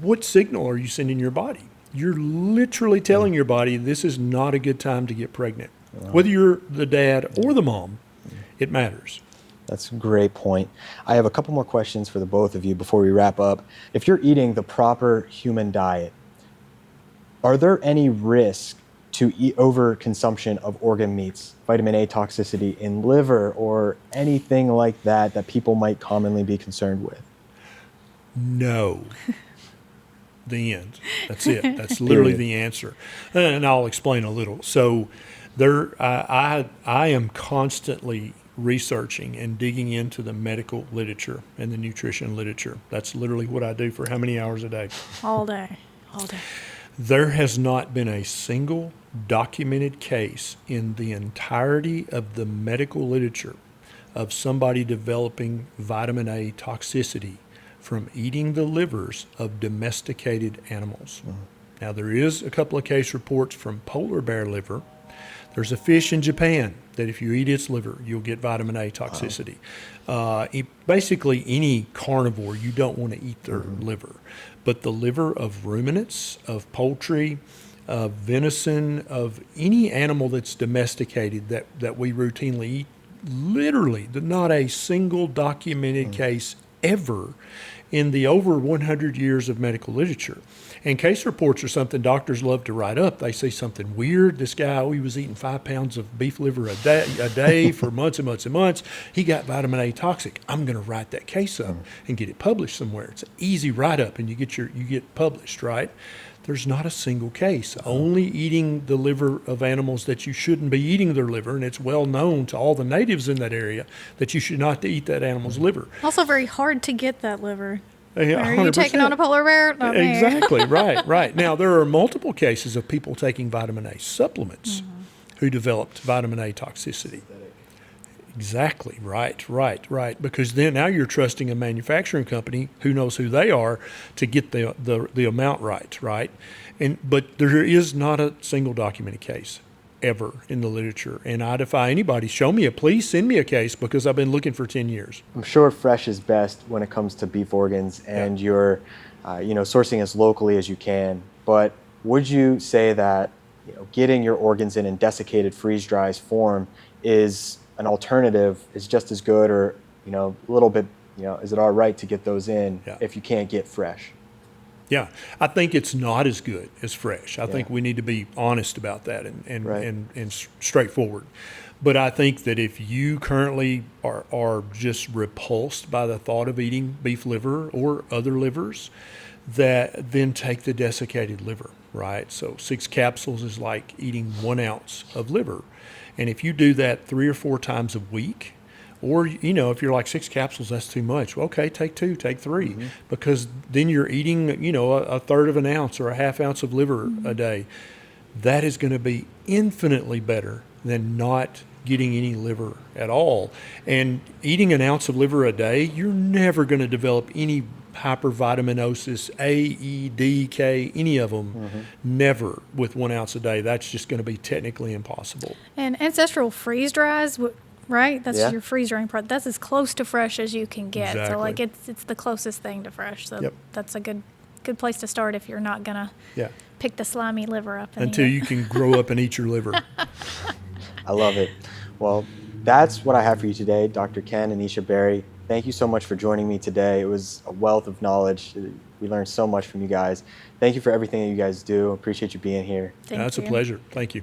what signal are you sending your body? You're literally telling your body this is not a good time to get pregnant. Whether you're the dad or the mom, it matters. That's a great point. I have a couple more questions for the both of you before we wrap up. If you're eating the proper human diet, are there any risks to overconsumption of organ meats, vitamin A toxicity in liver, or anything like that that people might commonly be concerned with? No. The end. That's it. That's literally the answer. And I'll explain a little. So I am constantly researching and digging into the medical literature and the nutrition literature. That's literally what I do for how many hours a day? all day. There has not been a single documented case in the entirety of the medical literature of somebody developing vitamin A toxicity from eating the livers of domesticated animals. Now, there is a couple of case reports from polar bear liver. There's a fish in Japan that if you eat its liver, you'll get vitamin A toxicity. Basically, any carnivore, you don't want to eat their liver. But the liver of ruminants, of poultry, of venison, of any animal that's domesticated that we routinely eat, literally, not a single documented case ever in the over 100 years of medical literature. And case reports are something doctors love to write up. They say something weird. This guy, he was eating 5 pounds of beef liver a day for months and months and months. He got vitamin A toxic. I'm going to write that case up and get it published somewhere. It's an easy write up, and you get published, right? There's not a single case. Only eating the liver of animals that you shouldn't be eating their liver, and it's well known to all the natives in that area that you should not eat that animal's liver. Also very hard to get that liver. Yeah, Are you taking on a polar bear? Not me. Exactly, right. Now, there are multiple cases of people taking vitamin A supplements who developed vitamin A toxicity. Exactly, right. Because then now you're trusting a manufacturing company who knows who they are to get the amount right? But there is not a single documented case ever in the literature. And I defy anybody, please send me a case, because I've been looking for 10 years. I'm sure fresh is best when it comes to beef organs, and you're sourcing as locally as you can. But would you say that getting your organs in desiccated freeze-dry form is an alternative, is just as good, or a little bit, is it all right to get those in if you can't get fresh? Yeah, I think it's not as good as fresh. I think we need to be honest about that and straightforward. But I think that if you currently are just repulsed by the thought of eating beef liver or other livers, then take the desiccated liver, right? So 6 capsules is like eating 1 ounce of liver. And if you do that 3 or 4 times a week, or, if you're like 6 capsules, that's too much. Well, okay, take 2, take 3, because then you're eating, a third of an ounce or a half ounce of liver a day. That is going to be infinitely better than not getting any liver at all. And eating an ounce of liver a day, you're never going to develop any hypervitaminosis, A, E, D, K, any of them, never with 1 ounce a day. That's just going to be technically impossible. And Ancestral freeze dries, right? That's your freeze drying part. That's as close to fresh as you can get. Exactly. So like it's the closest thing to fresh. So that's a good place to start if you're not gonna pick the slimy liver up. Until you can grow up and eat your liver. I love it. Well, that's what I have for you today, Dr. Ken and Neisha Berry. Thank you so much for joining me today. It was a wealth of knowledge. We learned so much from you guys. Thank you for everything that you guys do. Appreciate you being here. Thank you. That's a pleasure. Thank you.